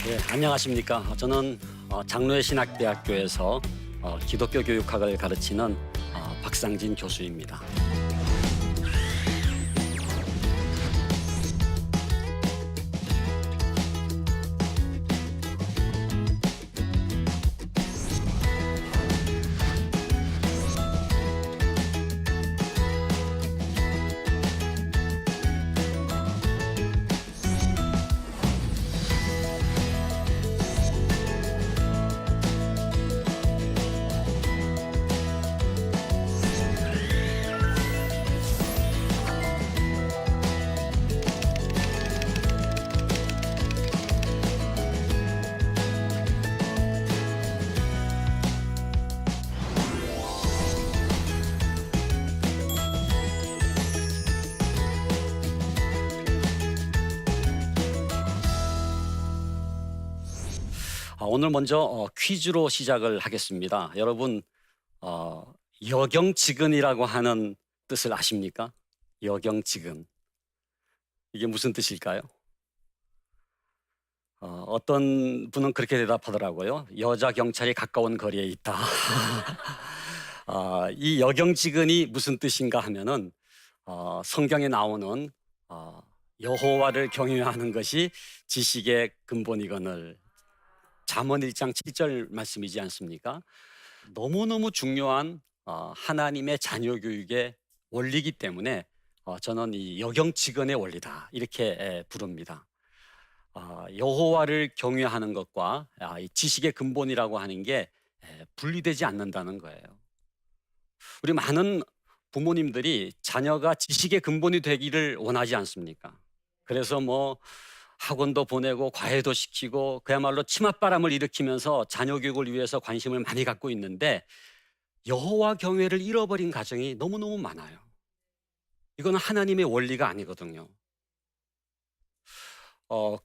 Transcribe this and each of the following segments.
예, 안녕하십니까. 저는 장로의 신학대학교에서 기독교 교육학을 가르치는 박상진 교수입니다. 오늘 먼저 퀴즈로 시작을 하겠습니다. 여러분, 여경지근이라고 하는 뜻을 아십니까? 여경지근. 이게 무슨 뜻일까요? 어떤 분은 그렇게 대답하더라고요. 여자 경찰이 가까운 거리에 있다. 이 여경지근이 무슨 뜻인가 하면은 성경에 나오는 여호와를 경외하는 것이 지식의 근본이거늘, 잠언 1장 7절 말씀이지 않습니까? 너무너무 중요한 하나님의 자녀 교육의 원리이기 때문에 저는 이 여경지근의 원리다 이렇게 부릅니다. 여호와를 경외하는 것과 이 지식의 근본이라고 하는 게 분리되지 않는다는 거예요. 우리 많은 부모님들이 자녀가 지식의 근본이 되기를 원하지 않습니까? 그래서 뭐 학원도 보내고 과외도 시키고 그야말로 치맛바람을 일으키면서 자녀 교육을 위해서 관심을 많이 갖고 있는데 여호와 경외를 잃어버린 가정이 너무너무 많아요. 이건 하나님의 원리가 아니거든요.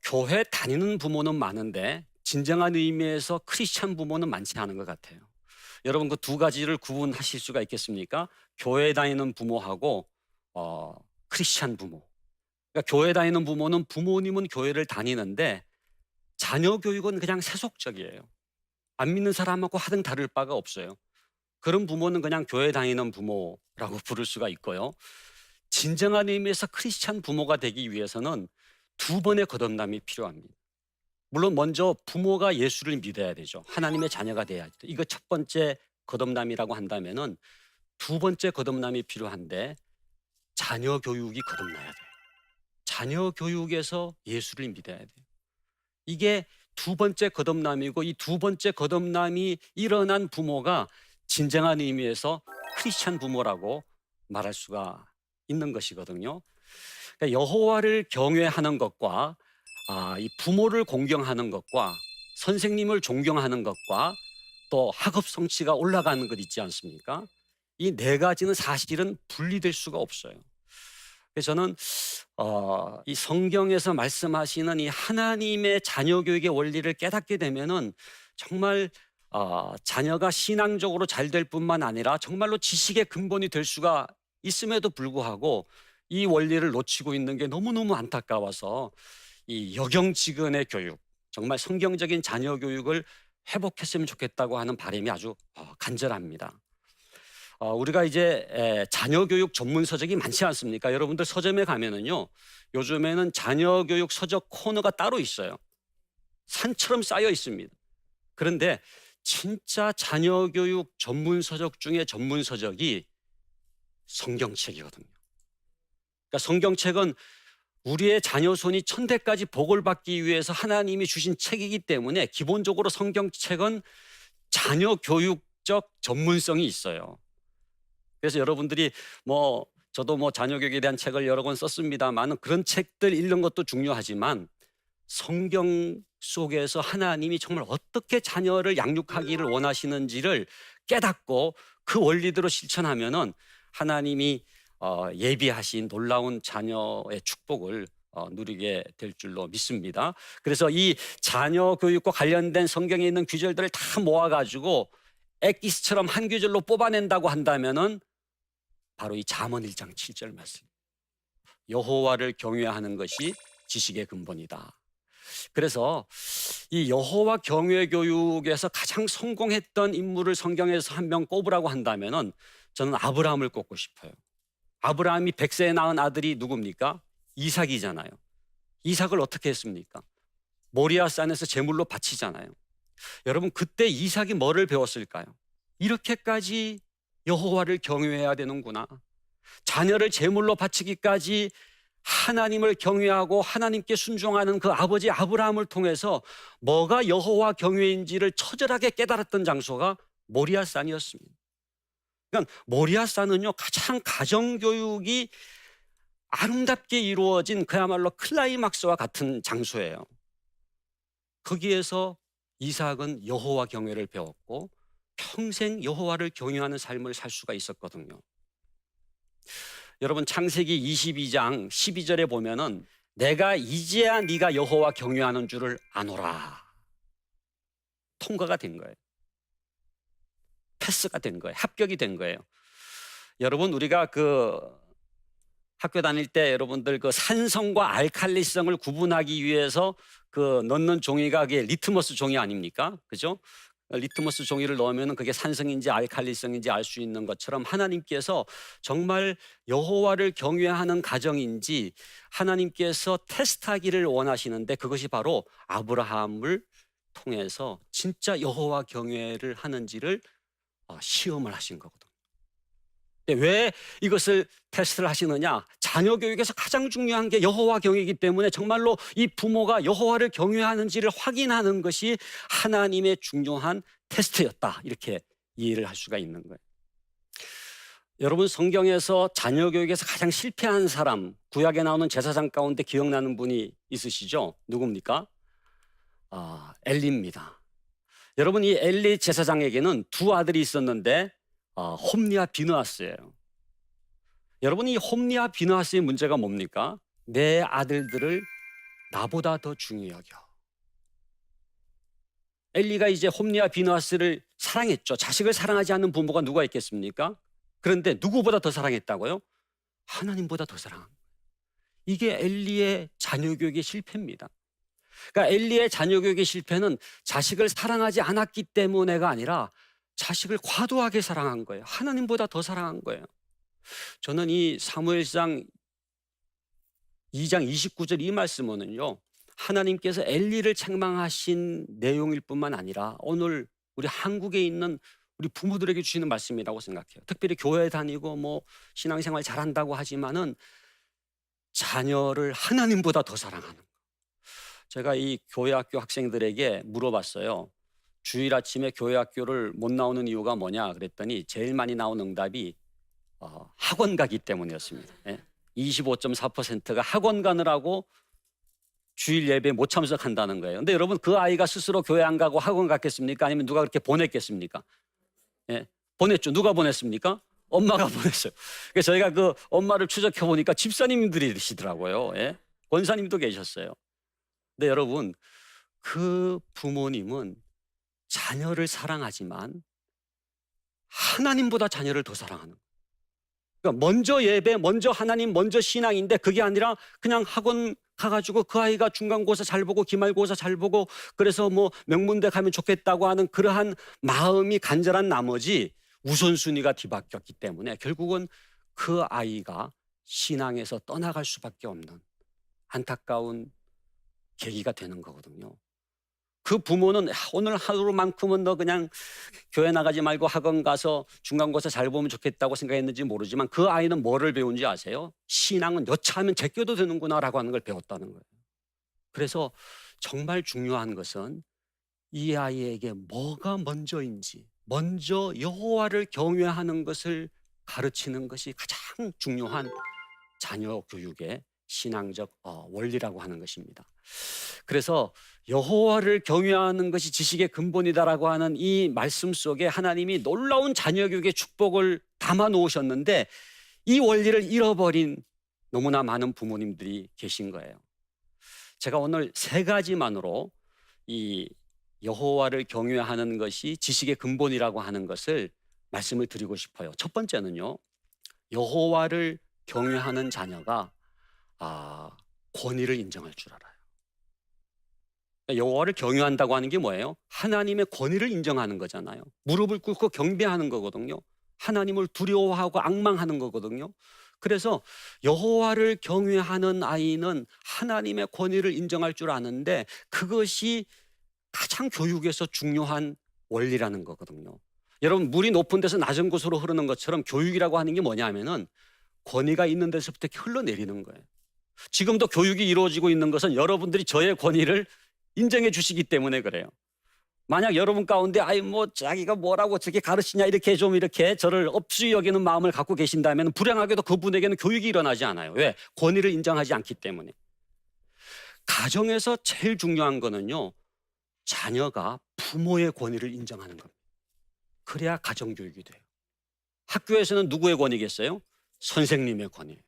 교회 다니는 부모는 많은데 진정한 의미에서 크리스찬 부모는 많지 않은 것 같아요. 여러분, 그 두 가지를 구분하실 수가 있겠습니까? 교회 다니는 부모하고 크리스찬 부모. 그러니까 교회 다니는 부모는 부모님은 교회를 다니는데 자녀 교육은 그냥 세속적이에요. 안 믿는 사람하고 하등 다를 바가 없어요. 그런 부모는 그냥 교회 다니는 부모라고 부를 수가 있고요. 진정한 의미에서 크리스찬 부모가 되기 위해서는 두 번의 거듭남이 필요합니다. 물론 먼저 부모가 예수를 믿어야 되죠. 하나님의 자녀가 돼야죠. 이거 첫 번째 거듭남이라고 한다면은 두 번째 거듭남이 필요한데 자녀 교육이 거듭나야 돼요. 자녀 교육에서 예수를 믿어야 돼요. 이게 두 번째 거듭남이고 이 두 번째 거듭남이 일어난 부모가 진정한 의미에서 크리스찬 부모라고 말할 수가 있는 것이거든요. 그러니까 여호와를 경외하는 것과 이 부모를 공경하는 것과 선생님을 존경하는 것과 또 학업 성취가 올라가는 것 있지 않습니까? 이 네 가지는 사실은 분리될 수가 없어요. 그래서 저는 이 성경에서 말씀하시는 이 하나님의 자녀 교육의 원리를 깨닫게 되면은 정말 자녀가 신앙적으로 잘 될 뿐만 아니라 정말로 지식의 근본이 될 수가 있음에도 불구하고 이 원리를 놓치고 있는 게 너무너무 안타까워서 이 여경지근의 교육, 정말 성경적인 자녀 교육을 회복했으면 좋겠다고 하는 바람이 아주 간절합니다. 우리가 이제 자녀 교육 전문 서적이 많지 않습니까? 여러분들 서점에 가면은요, 요즘에는 자녀 교육 서적 코너가 따로 있어요. 산처럼 쌓여 있습니다. 그런데 진짜 자녀 교육 전문 서적 중에 전문 서적이 성경책이거든요. 그러니까 성경책은 우리의 자녀 손이 천대까지 복을 받기 위해서 하나님이 주신 책이기 때문에 기본적으로 성경책은 자녀 교육적 전문성이 있어요. 그래서 여러분들이 저도 자녀 교육에 대한 책을 여러 권 썼습니다만 그런 책들 읽는 것도 중요하지만 성경 속에서 하나님이 정말 어떻게 자녀를 양육하기를 원하시는지를 깨닫고 그 원리대로 실천하면은 하나님이 예비하신 놀라운 자녀의 축복을 누리게 될 줄로 믿습니다. 그래서 이 자녀 교육과 관련된 성경에 있는 구절들을 다 모아가지고 엑기스처럼 한 구절로 뽑아낸다고 한다면은 바로 이 잠언 1장 7절 말씀. 여호와를 경외하는 것이 지식의 근본이다. 그래서 이 여호와 경외 교육에서 가장 성공했던 인물을 성경에서 한 명 꼽으라고 한다면은 저는 아브라함을 꼽고 싶어요. 아브라함이 100세에 낳은 아들이 누굽니까? 이삭이잖아요. 이삭을 어떻게 했습니까? 모리아 산에서 제물로 바치잖아요. 여러분, 그때 이삭이 뭐를 배웠을까요? 이렇게까지 여호와를 경외해야 되는구나. 자녀를 제물로 바치기까지 하나님을 경외하고 하나님께 순종하는 그 아버지 아브라함을 통해서 뭐가 여호와 경외인지를 처절하게 깨달았던 장소가 모리아산이었습니다. 그러니까 모리아산은요, 가장 가정교육이 아름답게 이루어진 그야말로 클라이막스와 같은 장소예요. 거기에서 이삭은 여호와 경외를 배웠고 평생 여호와를 경외하는 삶을 살 수가 있었거든요. 여러분, 창세기 22장 12절에 보면은 내가 이제야 네가 여호와 경외하는 줄을 아노라. 통과가 된 거예요. 패스가 된 거예요. 합격이 된 거예요. 여러분, 우리가 그 학교 다닐 때 여러분들 그 산성과 알칼리성을 구분하기 위해서 그 넣는 종이가 그게 리트머스 종이 아닙니까? 그죠? 리트머스 종이를 넣으면 그게 산성인지 알칼리성인지 알 수 있는 것처럼 하나님께서 정말 여호와를 경외하는 가정인지 하나님께서 테스트하기를 원하시는데 그것이 바로 아브라함을 통해서 진짜 여호와 경외를 하는지를 시험을 하신 거거든요. 왜 이것을 테스트를 하시느냐? 자녀 교육에서 가장 중요한 게 여호와 경외이기 때문에 정말로 이 부모가 여호와를 경외하는지를 확인하는 것이 하나님의 중요한 테스트였다. 이렇게 이해를 할 수가 있는 거예요. 여러분, 성경에서 자녀 교육에서 가장 실패한 사람, 구약에 나오는 제사장 가운데 기억나는 분이 있으시죠? 누굽니까? 엘리입니다. 여러분, 이 엘리 제사장에게는 두 아들이 있었는데 홈리와 비느하스예요. 여러분, 이 홈리와 비느하스의 문제가 뭡니까? 내 아들들을 나보다 더 중히 여겨. 엘리가 이제 홈리와 비느하스를 사랑했죠. 자식을 사랑하지 않는 부모가 누가 있겠습니까? 그런데 누구보다 더 사랑했다고요? 하나님보다 더 사랑한 거예요. 이게 엘리의 자녀 교육의 실패입니다. 그러니까 엘리의 자녀 교육의 실패는 자식을 사랑하지 않았기 때문에가 아니라 자식을 과도하게 사랑한 거예요. 하나님보다 더 사랑한 거예요. 저는 이 사무엘상 2장 29절 이 말씀은요, 하나님께서 엘리를 책망하신 내용일 뿐만 아니라 오늘 우리 한국에 있는 우리 부모들에게 주시는 말씀이라고 생각해요. 특별히 교회 다니고 뭐 신앙생활 잘한다고 하지만은 자녀를 하나님보다 더 사랑하는 거. 제가 이 교회 학교 학생들에게 물어봤어요. 주일 아침에 교회 학교를 못 나오는 이유가 뭐냐 그랬더니 제일 많이 나온 응답이 학원 가기 때문이었습니다. 25.4%가 학원 가느라고 주일 예배에 못 참석한다는 거예요. 근데 여러분, 그 아이가 스스로 교회 안 가고 학원 갔겠습니까? 아니면 누가 그렇게 보냈겠습니까? 보냈죠. 누가 보냈습니까? 엄마가 보냈어요. 그래서 저희가 그 엄마를 추적해 보니까 집사님들이시더라고요. 권사님도 계셨어요. 근데 여러분, 그 부모님은 자녀를 사랑하지만 하나님보다 자녀를 더 사랑하는 거예요. 그러니까 먼저 예배, 먼저 하나님, 먼저 신앙인데 그게 아니라 그냥 학원 가가지고 그 아이가 중간고사 잘 보고 기말고사 잘 보고 그래서 뭐 명문대 가면 좋겠다고 하는 그러한 마음이 간절한 나머지 우선순위가 뒤바뀌었기 때문에 결국은 그 아이가 신앙에서 떠나갈 수밖에 없는 안타까운 계기가 되는 거거든요. 그 부모는 오늘 하루만큼은 너 그냥 교회 나가지 말고 학원 가서 중간고사 잘 보면 좋겠다고 생각했는지 모르지만 그 아이는 뭐를 배운지 아세요? 신앙은 여차하면 제껴도 되는구나라고 하는 걸 배웠다는 거예요. 그래서 정말 중요한 것은 이 아이에게 뭐가 먼저인지, 먼저 여호와를 경외하는 것을 가르치는 것이 가장 중요한 자녀 교육의 신앙적 원리라고 하는 것입니다. 그래서 여호와를 경외하는 것이 지식의 근본이다라고 하는 이 말씀 속에 하나님이 놀라운 자녀 교육의 축복을 담아 놓으셨는데 이 원리를 잃어버린 너무나 많은 부모님들이 계신 거예요. 제가 오늘 세 가지만으로 이 여호와를 경외하는 것이 지식의 근본이라고 하는 것을 말씀을 드리고 싶어요. 첫 번째는요, 여호와를 경외하는 자녀가 권위를 인정할 줄 알아요. 여호와를 경외한다고 하는 게 뭐예요? 하나님의 권위를 인정하는 거잖아요. 무릎을 꿇고 경배하는 거거든요. 하나님을 두려워하고 앙망하는 거거든요. 그래서 여호와를 경외하는 아이는 하나님의 권위를 인정할 줄 아는데 그것이 가장 교육에서 중요한 원리라는 거거든요. 여러분, 물이 높은 데서 낮은 곳으로 흐르는 것처럼 교육이라고 하는 게 뭐냐면은 권위가 있는 데서부터 이렇게 흘러내리는 거예요. 지금도 교육이 이루어지고 있는 것은 여러분들이 저의 권위를 인정해 주시기 때문에 그래요. 만약 여러분 가운데 아이 뭐 자기가 뭐라고 저렇게 가르치냐 이렇게 좀 이렇게 저를 업수히 여기는 마음을 갖고 계신다면 불행하게도 그분에게는 교육이 일어나지 않아요. 왜? 권위를 인정하지 않기 때문에. 가정에서 제일 중요한 거는요, 자녀가 부모의 권위를 인정하는 겁니다. 그래야 가정교육이 돼요. 학교에서는 누구의 권위겠어요? 선생님의 권위.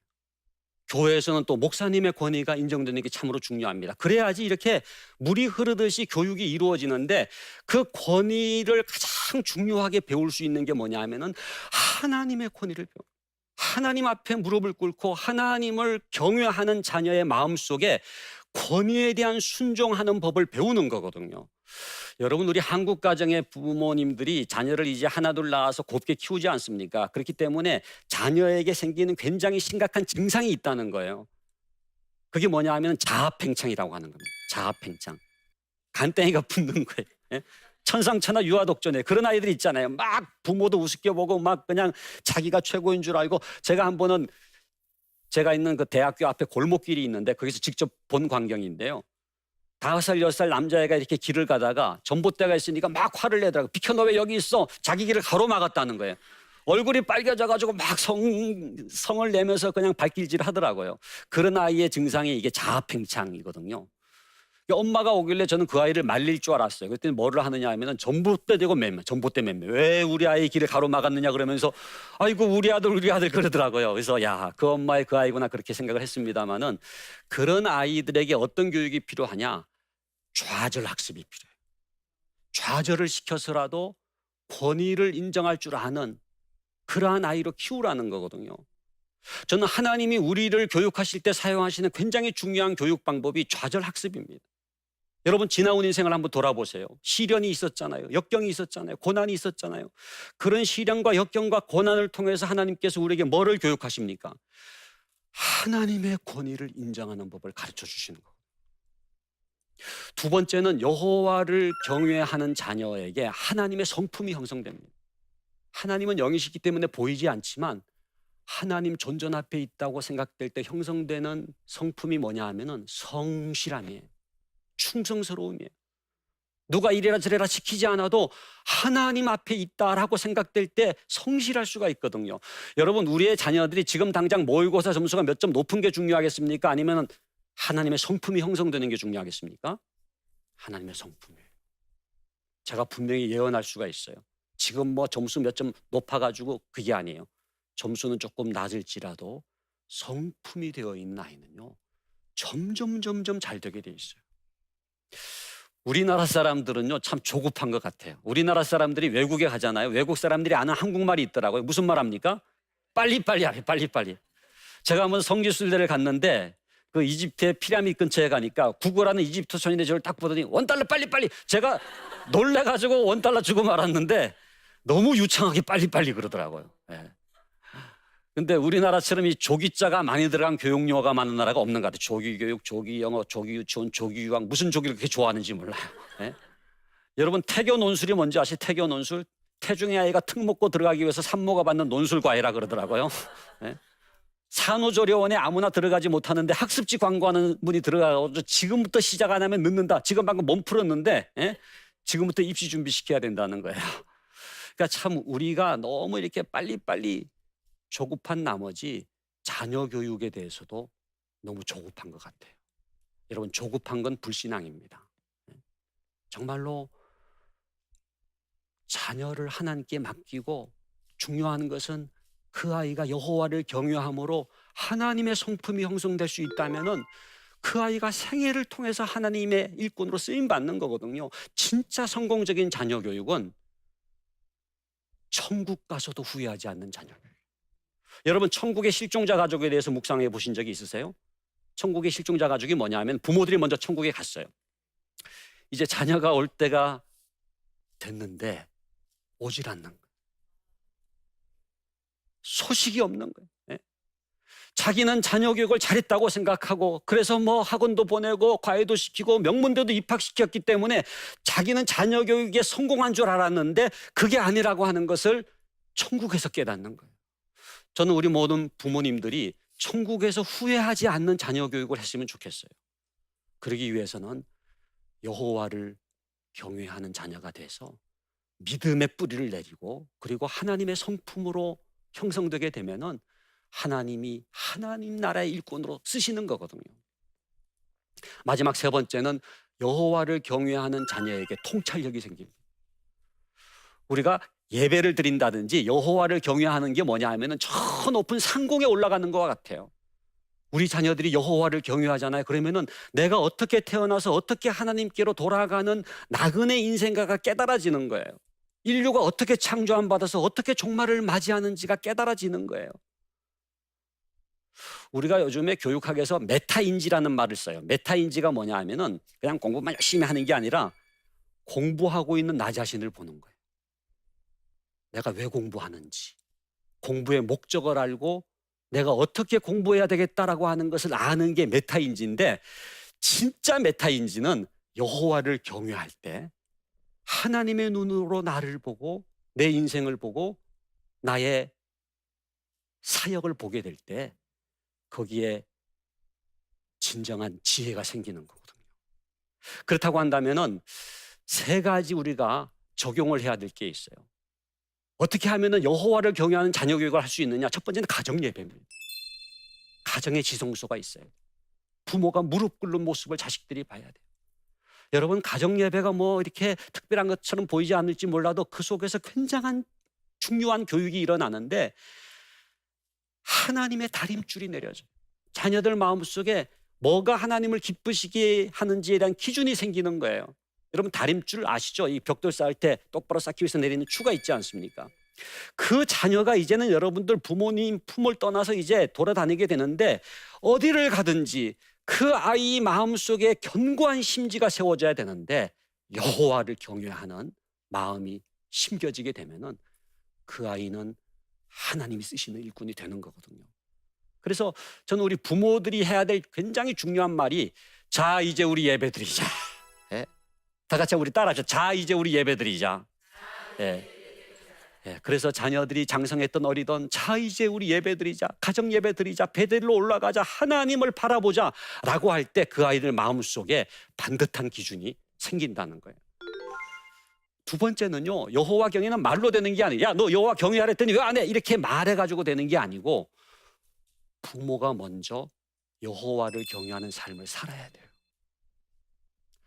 교회에서는 또 목사님의 권위가 인정되는 게 참으로 중요합니다. 그래야지 이렇게 물이 흐르듯이 교육이 이루어지는데 그 권위를 가장 중요하게 배울 수 있는 게 뭐냐 하면은 하나님의 권위를 배워요. 하나님 앞에 무릎을 꿇고 하나님을 경외하는 자녀의 마음속에 권위에 대한 순종하는 법을 배우는 거거든요. 여러분, 우리 한국 가정의 부모님들이 자녀를 이제 하나둘 낳아서 곱게 키우지 않습니까? 그렇기 때문에 자녀에게 생기는 굉장히 심각한 증상이 있다는 거예요. 그게 뭐냐 하면 자아팽창이라고 하는 겁니다. 자아팽창. 간땡이가 붙는 거예요. 예? 천상천하 유아독존에 그런 아이들이 있잖아요. 막 부모도 우습게 보고 막 그냥 자기가 최고인 줄 알고. 제가 한 번은 제가 있는 그 대학교 앞에 골목길이 있는데 거기서 직접 본 광경인데요. 5살, 6살 남자애가 이렇게 길을 가다가 전봇대가 있으니까 막 화를 내더라고요. 비켜, 너 왜 여기 있어? 자기 길을 가로막았다는 거예요. 얼굴이 빨개져가지고 막 성을 내면서 그냥 발길질 하더라고요. 그런 아이의 증상이 이게 자아팽창이거든요. 엄마가 오길래 저는 그 아이를 말릴 줄 알았어요. 그랬더니 뭐를 하느냐 하면은 전봇대 대고 맴매, 전봇대 맴매. 왜 우리 아이 길을 가로막았느냐 그러면서 아이고 우리 아들 그러더라고요. 그래서 야, 그 엄마의 그 아이구나 그렇게 생각을 했습니다만은 그런 아이들에게 어떤 교육이 필요하냐? 좌절 학습이 필요해요. 좌절을 시켜서라도 권위를 인정할 줄 아는 그러한 아이로 키우라는 거거든요. 저는 하나님이 우리를 교육하실 때 사용하시는 굉장히 중요한 교육 방법이 좌절 학습입니다. 여러분, 지나온 인생을 한번 돌아보세요. 시련이 있었잖아요. 역경이 있었잖아요. 고난이 있었잖아요. 그런 시련과 역경과 고난을 통해서 하나님께서 우리에게 뭐를 교육하십니까? 하나님의 권위를 인정하는 법을 가르쳐 주시는 거예요. 두 번째는 여호와를 경외하는 자녀에게 하나님의 성품이 형성됩니다. 하나님은 영이시기 때문에 보이지 않지만 하나님 존전 앞에 있다고 생각될 때 형성되는 성품이 뭐냐 하면은 성실함이에요. 충성스러움이에요. 누가 이래라 저래라 시키지 않아도 하나님 앞에 있다라고 생각될 때 성실할 수가 있거든요. 여러분, 우리의 자녀들이 지금 당장 모의고사 점수가 몇 점 높은 게 중요하겠습니까? 아니면 하나님의 성품이 형성되는 게 중요하겠습니까? 하나님의 성품이에요. 제가 분명히 예언할 수가 있어요. 지금 뭐 점수 몇 점 높아가지고 그게 아니에요. 점수는 조금 낮을지라도 성품이 되어 있는 아이는요, 점점 잘 되게 돼 있어요. 우리나라 사람들은요 참 조급한 것 같아요. 우리나라 사람들이 외국에 가잖아요. 외국 사람들이 아는 한국말이 있더라고요. 무슨 말 합니까? 빨리빨리 하래, 빨리빨리. 제가 한번 성지순례를 갔는데 그 이집트의 피라미드 근처에 가니까 구걸하는 이집트 손님이 저를 딱 보더니 $1 빨리빨리. 제가 놀래가지고 $1 주고 말았는데 너무 유창하게 빨리빨리 그러더라고요. 네. 근데 우리나라처럼 이 조기자가 많이 들어간 교육용어가 많은 나라가 없는 것 같아요. 조기교육, 조기영어, 조기유치원, 조기유학, 무슨 조기를 그렇게 좋아하는지 몰라요. 네? 여러분, 태교 논술이 뭔지 아시죠? 태교 논술? 태중의 아이가 특 먹고 들어가기 위해서 산모가 받는 논술 과외라 그러더라고요. 네? 산후조리원에 아무나 들어가지 못하는데 학습지 광고하는 분이 들어가서 지금부터 시작 안 하면 늦는다. 지금 방금 몸 풀었는데 지금부터 입시 준비시켜야 된다는 거예요. 그러니까 참 우리가 너무 이렇게 빨리빨리 조급한 나머지 자녀 교육에 대해서도 너무 조급한 것 같아요. 여러분, 조급한 건 불신앙입니다. 정말로 자녀를 하나님께 맡기고 중요한 것은 그 아이가 여호와를 경외함으로 하나님의 성품이 형성될 수 있다면은 그 아이가 생애를 통해서 하나님의 일꾼으로 쓰임 받는 거거든요. 진짜 성공적인 자녀 교육은 천국 가서도 후회하지 않는 자녀 교육. 여러분, 천국의 실종자 가족에 대해서 묵상해 보신 적이 있으세요? 천국의 실종자 가족이 뭐냐면 부모들이 먼저 천국에 갔어요. 이제 자녀가 올 때가 됐는데 오질 않는 거예요. 소식이 없는 거예요. 예? 자기는 자녀 교육을 잘했다고 생각하고 그래서 뭐 학원도 보내고 과외도 시키고 명문대도 입학시켰기 때문에 자기는 자녀 교육에 성공한 줄 알았는데 그게 아니라고 하는 것을 천국에서 깨닫는 거예요. 저는 우리 모든 부모님들이 천국에서 후회하지 않는 자녀 교육을 했으면 좋겠어요. 그러기 위해서는 여호와를 경외하는 자녀가 돼서 믿음의 뿌리를 내리고 그리고 하나님의 성품으로 형성되게 되면은 하나님이 하나님 나라의 일꾼으로 쓰시는 거거든요. 마지막 세 번째는 여호와를 경외하는 자녀에게 통찰력이 생깁니다. 우리가 예배를 드린다든지 여호와를 경외하는 게 뭐냐 하면은 저 높은 상공에 올라가는 것 같아요. 우리 자녀들이 여호와를 경외하잖아요. 그러면은 내가 어떻게 태어나서 어떻게 하나님께로 돌아가는 나그네 인생가가 깨달아지는 거예요. 인류가 어떻게 창조함 받아서 어떻게 종말을 맞이하는지가 깨달아지는 거예요. 우리가 요즘에 교육학에서 메타인지라는 말을 써요. 메타인지가 뭐냐 하면은 그냥 공부만 열심히 하는 게 아니라 공부하고 있는 나 자신을 보는 거예요. 내가 왜 공부하는지, 공부의 목적을 알고 내가 어떻게 공부해야 되겠다라고 하는 것을 아는 게 메타인지인데, 진짜 메타인지는 여호와를 경외할 때 하나님의 눈으로 나를 보고 내 인생을 보고 나의 사역을 보게 될 때 거기에 진정한 지혜가 생기는 거거든요. 그렇다고 한다면은 세 가지 우리가 적용을 해야 될 게 있어요. 어떻게 하면은 여호와를 경외하는 자녀 교육을 할 수 있느냐? 첫 번째는 가정 예배입니다. 가정의 지성소가 있어요. 부모가 무릎 꿇는 모습을 자식들이 봐야 돼요. 여러분, 가정 예배가 뭐 이렇게 특별한 것처럼 보이지 않을지 몰라도 그 속에서 굉장한 중요한 교육이 일어나는데 하나님의 다림줄이 내려져요. 자녀들 마음속에 뭐가 하나님을 기쁘시게 하는지에 대한 기준이 생기는 거예요. 여러분, 다림줄 아시죠? 이 벽돌 쌓을 때 똑바로 쌓기 위해서 내리는 추가 있지 않습니까? 그 자녀가 이제는 여러분들 부모님 품을 떠나서 이제 돌아다니게 되는데 어디를 가든지 그 아이 마음속에 견고한 심지가 세워져야 되는데 여호와를 경외하는 마음이 심겨지게 되면은 그 아이는 하나님이 쓰시는 일꾼이 되는 거거든요. 그래서 저는 우리 부모들이 해야 될 굉장히 중요한 말이, 자 이제 우리 예배드리자. 예? 다 같이 우리 따라하죠. 자 이제 우리 예배드리자. 예. 예. 그래서 자녀들이 장성했던 어리던 자 이제 우리 예배드리자, 가정 예배드리자, 베델로 올라가자, 하나님을 바라보자 라고 할 때 그 아이들 마음속에 반듯한 기준이 생긴다는 거예요. 두 번째는요, 여호와 경외는 말로 되는 게 아니에요. 야, 너 여호와 경외하라 했더니 왜 안 해? 이렇게 말해가지고 되는 게 아니고 부모가 먼저 여호와를 경외하는 삶을 살아야 돼요.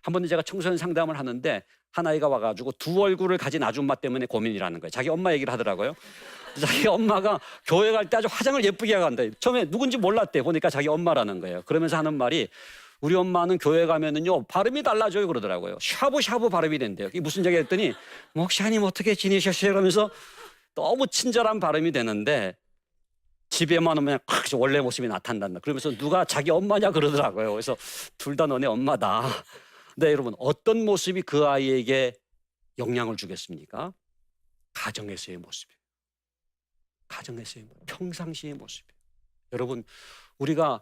한 번은 제가 청소년 상담을 하는데 한 아이가 와가지고 두 얼굴을 가진 아줌마 때문에 고민이라는 거예요. 자기 엄마 얘기를 하더라고요. 자기 엄마가 교회 갈 때 아주 화장을 예쁘게 하고 간다. 처음에 누군지 몰랐대. 보니까 자기 엄마라는 거예요. 그러면서 하는 말이, 우리 엄마는 교회 가면은요 발음이 달라져요 그러더라고요. 샤브샤브 발음이 된대요. 이게 무슨 얘기 했더니, 목사님 어떻게 지내셨어요? 그러면서 너무 친절한 발음이 되는데 집에만 오면 원래 모습이 나타난다. 그러면서 누가 자기 엄마냐 그러더라고요. 그래서 둘 다 너네 엄마다. 네, 여러분, 어떤 모습이 그 아이에게 영향을 주겠습니까? 가정에서의 모습이에요. 가정에서의 모습, 평상시의 모습이에요. 여러분, 우리가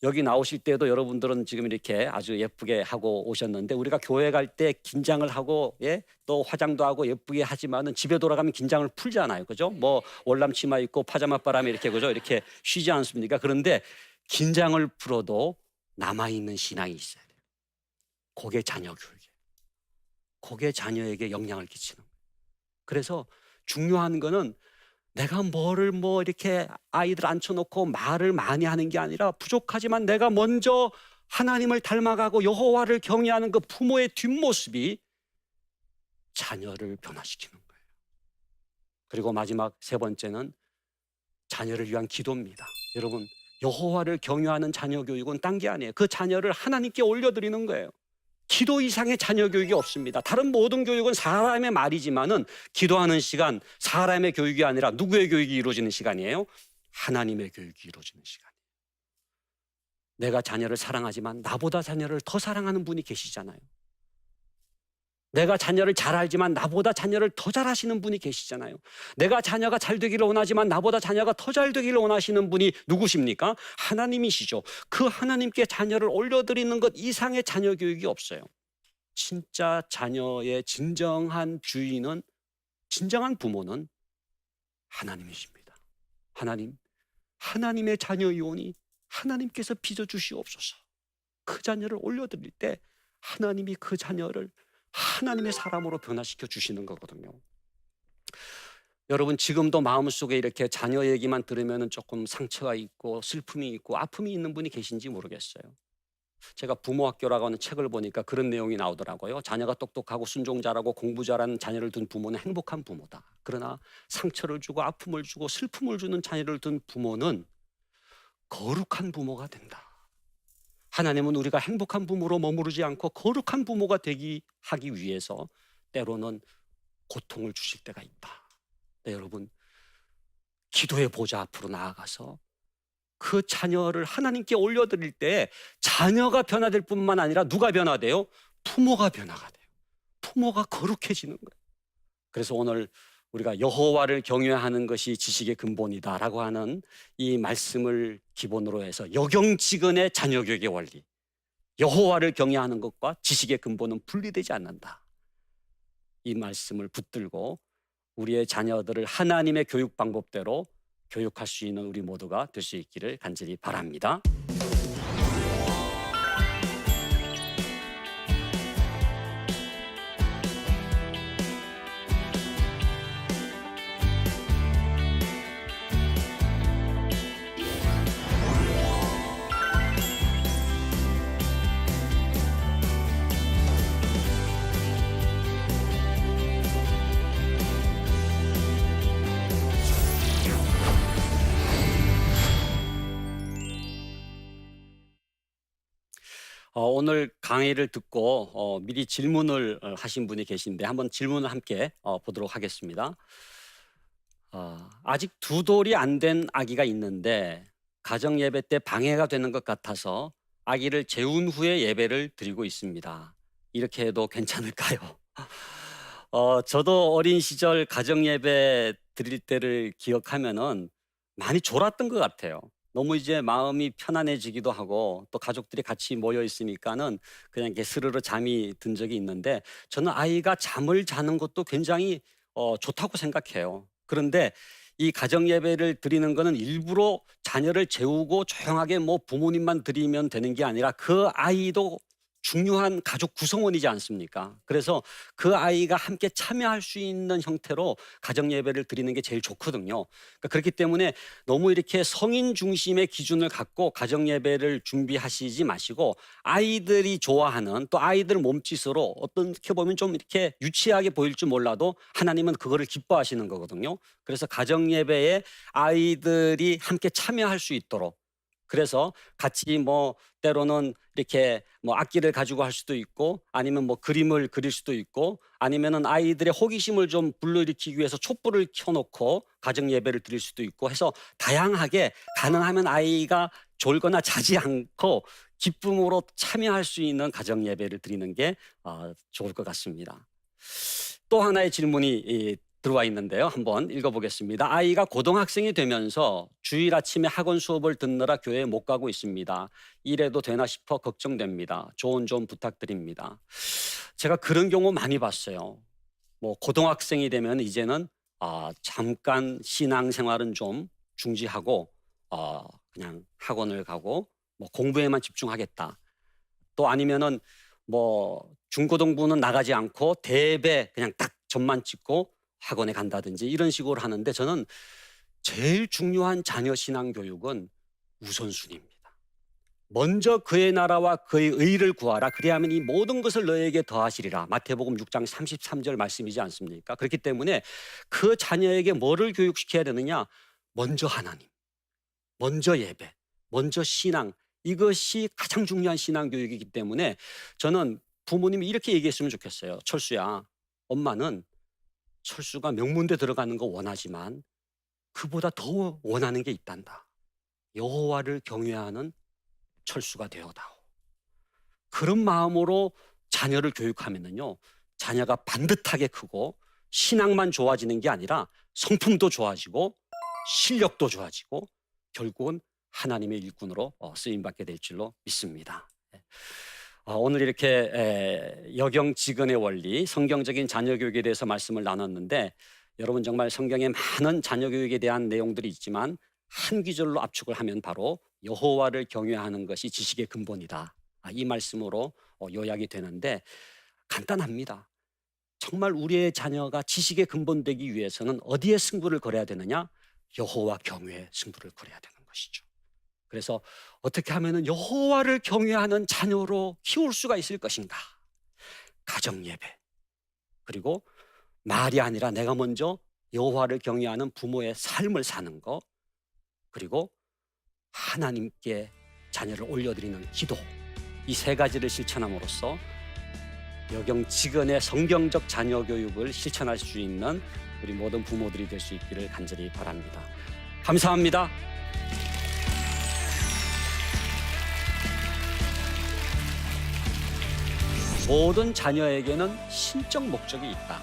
여기 나오실 때도 여러분들은 지금 이렇게 아주 예쁘게 하고 오셨는데, 우리가 교회 갈 때 긴장을 하고, 예, 또 화장도 하고 예쁘게 하지만은 집에 돌아가면 긴장을 풀잖아요, 그죠? 뭐 월남 치마 입고 파자마 바람에 이렇게, 그죠? 이렇게 쉬지 않습니까? 그런데 긴장을 풀어도 남아 있는 신앙이 있어야 돼요. 그게 자녀 교육이에요. 그게 자녀에게 영향을 끼치는 거예요. 그래서 중요한 거는 내가 뭐를 뭐 이렇게 아이들 앉혀놓고 말을 많이 하는 게 아니라, 부족하지만 내가 먼저 하나님을 닮아가고 여호와를 경외하는 그 부모의 뒷모습이 자녀를 변화시키는 거예요. 그리고 마지막 세 번째는 자녀를 위한 기도입니다. 여러분, 여호와를 경외하는 자녀 교육은 딴 게 아니에요. 그 자녀를 하나님께 올려드리는 거예요. 기도 이상의 자녀 교육이 없습니다. 다른 모든 교육은 사람의 말이지만은 기도하는 시간, 사람의 교육이 아니라 누구의 교육이 이루어지는 시간이에요? 하나님의 교육이 이루어지는 시간이에요. 내가 자녀를 사랑하지만 나보다 자녀를 더 사랑하는 분이 계시잖아요. 내가 자녀를 잘 알지만 나보다 자녀를 더 잘 아시는 분이 계시잖아요. 내가 자녀가 잘 되기를 원하지만 나보다 자녀가 더 잘 되기를 원하시는 분이 누구십니까? 하나님이시죠. 그 하나님께 자녀를 올려드리는 것 이상의 자녀 교육이 없어요. 진짜 자녀의 진정한 주인은, 진정한 부모는 하나님이십니다. 하나님의 자녀이오니 하나님께서 빚어주시옵소서. 그 자녀를 올려드릴 때 하나님이 그 자녀를 하나님의 사람으로 변화시켜 주시는 거거든요. 여러분, 지금도 마음속에 이렇게 자녀 얘기만 들으면 조금 상처가 있고 슬픔이 있고 아픔이 있는 분이 계신지 모르겠어요. 제가 부모학교라고 하는 책을 보니까 그런 내용이 나오더라고요. 자녀가 똑똑하고 순종 잘하고 공부 잘하는 자녀를 둔 부모는 행복한 부모다. 그러나 상처를 주고 아픔을 주고 슬픔을 주는 자녀를 둔 부모는 거룩한 부모가 된다. 하나님은 우리가 행복한 부모로 머무르지 않고 거룩한 부모가 하기 위해서 때로는 고통을 주실 때가 있다. 네, 여러분, 기도의 보좌 앞으로 나아가서 그 자녀를 하나님께 올려드릴 때 자녀가 변화될 뿐만 아니라 누가 변화돼요? 부모가 변화가 돼요. 부모가 거룩해지는 거예요. 그래서 오늘 우리가 여호와를 경외하는 것이 지식의 근본이다라고 하는 이 말씀을 기본으로 해서 여경지근의 자녀교육의 원리, 여호와를 경외하는 것과 지식의 근본은 분리되지 않는다. 이 말씀을 붙들고 우리의 자녀들을 하나님의 교육 방법대로 교육할 수 있는 우리 모두가 될 수 있기를 간절히 바랍니다. 오늘 강의를 듣고 미리 질문을 하신 분이 계신데 한번 질문을 함께 보도록 하겠습니다. 아직 두 돌이 안 된 아기가 있는데 가정 예배 때 방해가 되는 것 같아서 아기를 재운 후에 예배를 드리고 있습니다. 이렇게 해도 괜찮을까요? 저도 어린 시절 가정 예배 드릴 때를 기억하면은 많이 졸았던 것 같아요. 너무 이제 마음이 편안해지기도 하고 또 가족들이 같이 모여 있으니까는 그냥 이렇게 스르르 잠이 든 적이 있는데 저는 아이가 잠을 자는 것도 굉장히 좋다고 생각해요. 그런데 이 가정 예배를 드리는 거는 일부러 자녀를 재우고 조용하게 뭐 부모님만 드리면 되는 게 아니라 그 아이도 중요한 가족 구성원이지 않습니까? 그래서 그 아이가 함께 참여할 수 있는 형태로 가정 예배를 드리는 게 제일 좋거든요. 그러니까 그렇기 때문에 너무 이렇게 성인 중심의 기준을 갖고 가정 예배를 준비하시지 마시고 아이들이 좋아하는 또 아이들 몸짓으로 어떻게 보면 좀 이렇게 유치하게 보일지 몰라도 하나님은 그거를 기뻐하시는 거거든요. 그래서 가정 예배에 아이들이 함께 참여할 수 있도록, 그래서 같이 뭐 때로는 이렇게 뭐 악기를 가지고 할 수도 있고 아니면 뭐 그림을 그릴 수도 있고 아니면은 아이들의 호기심을 좀 불러일으키기 위해서 촛불을 켜놓고 가정 예배를 드릴 수도 있고 해서 다양하게 가능하면 아이가 졸거나 자지 않고 기쁨으로 참여할 수 있는 가정 예배를 드리는 게 좋을 것 같습니다. 또 하나의 질문이 들어와 있는데요. 한번 읽어보겠습니다. 아이가 고등학생이 되면서 주일 아침에 학원 수업을 듣느라 교회에 못 가고 있습니다. 이래도 되나 싶어 걱정됩니다. 조언 좀 부탁드립니다. 제가 그런 경우 많이 봤어요. 뭐 고등학생이 되면 이제는 잠깐 신앙생활은 좀 중지하고 그냥 학원을 가고 뭐 공부에만 집중하겠다. 또 아니면은 뭐 중고등부는 나가지 않고 대배 그냥 딱 점만 찍고 학원에 간다든지 이런 식으로 하는데 저는 제일 중요한 자녀 신앙 교육은 우선순위입니다. 먼저 그의 나라와 그의 의를 구하라. 그리하면 이 모든 것을 너에게 더하시리라. 마태복음 6장 33절 말씀이지 않습니까? 그렇기 때문에 그 자녀에게 뭐를 교육시켜야 되느냐? 먼저 하나님, 먼저 예배, 먼저 신앙, 이것이 가장 중요한 신앙 교육이기 때문에 저는 부모님이 이렇게 얘기했으면 좋겠어요. 철수야, 엄마는 철수가 명문대 들어가는 거 원하지만 그보다 더 원하는 게 있단다. 여호와를 경외하는 철수가 되어다오. 그런 마음으로 자녀를 교육하면은요, 자녀가 반듯하게 크고 신앙만 좋아지는 게 아니라 성품도 좋아지고 실력도 좋아지고 결국은 하나님의 일꾼으로 쓰임받게 될 줄로 믿습니다. 오늘 이렇게 여경지근의 원리, 성경적인 자녀교육에 대해서 말씀을 나눴는데 여러분 정말 성경에 많은 자녀교육에 대한 내용들이 있지만 한 귀절로 압축을 하면 바로 여호와를 경외하는 것이 지식의 근본이다. 이 말씀으로 요약이 되는데 간단합니다. 정말 우리의 자녀가 지식의 근본 되기 위해서는 어디에 승부를 걸어야 되느냐? 여호와 경외에 승부를 걸어야 되는 것이죠. 그래서 어떻게 하면 여호와를 경외하는 자녀로 키울 수가 있을 것인가? 가정 예배, 그리고 말이 아니라 내가 먼저 여호와를 경외하는 부모의 삶을 사는 것, 그리고 하나님께 자녀를 올려드리는 기도, 이 세 가지를 실천함으로써 여경지근의 성경적 자녀 교육을 실천할 수 있는 우리 모든 부모들이 될 수 있기를 간절히 바랍니다. 감사합니다. 모든 자녀에게는 신적 목적이 있다.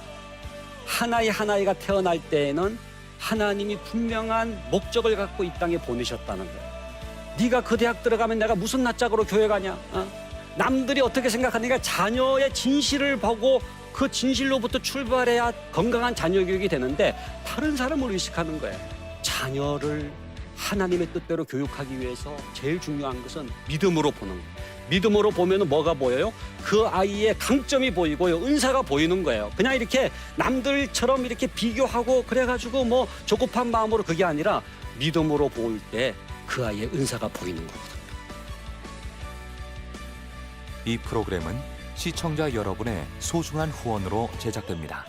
하나이가 태어날 때에는 하나님이 분명한 목적을 갖고 이 땅에 보내셨다는 거예요. 네가 그 대학 들어가면 내가 무슨 낯짝으로 교회 가냐? 남들이 어떻게 생각하니까 자녀의 진실을 보고 그 진실로부터 출발해야 건강한 자녀 교육이 되는데 다른 사람을 의식하는 거예요. 자녀를 하나님의 뜻대로 교육하기 위해서 제일 중요한 것은 믿음으로 보는 거예요. 믿음으로 보면 뭐가 보여요? 그 아이의 강점이 보이고요, 은사가 보이는 거예요. 그냥 이렇게 남들처럼 이렇게 비교하고 그래가지고 뭐 조급한 마음으로, 그게 아니라 믿음으로 볼 때 그 아이의 은사가 보이는 거거든요. 이 프로그램은 시청자 여러분의 소중한 후원으로 제작됩니다.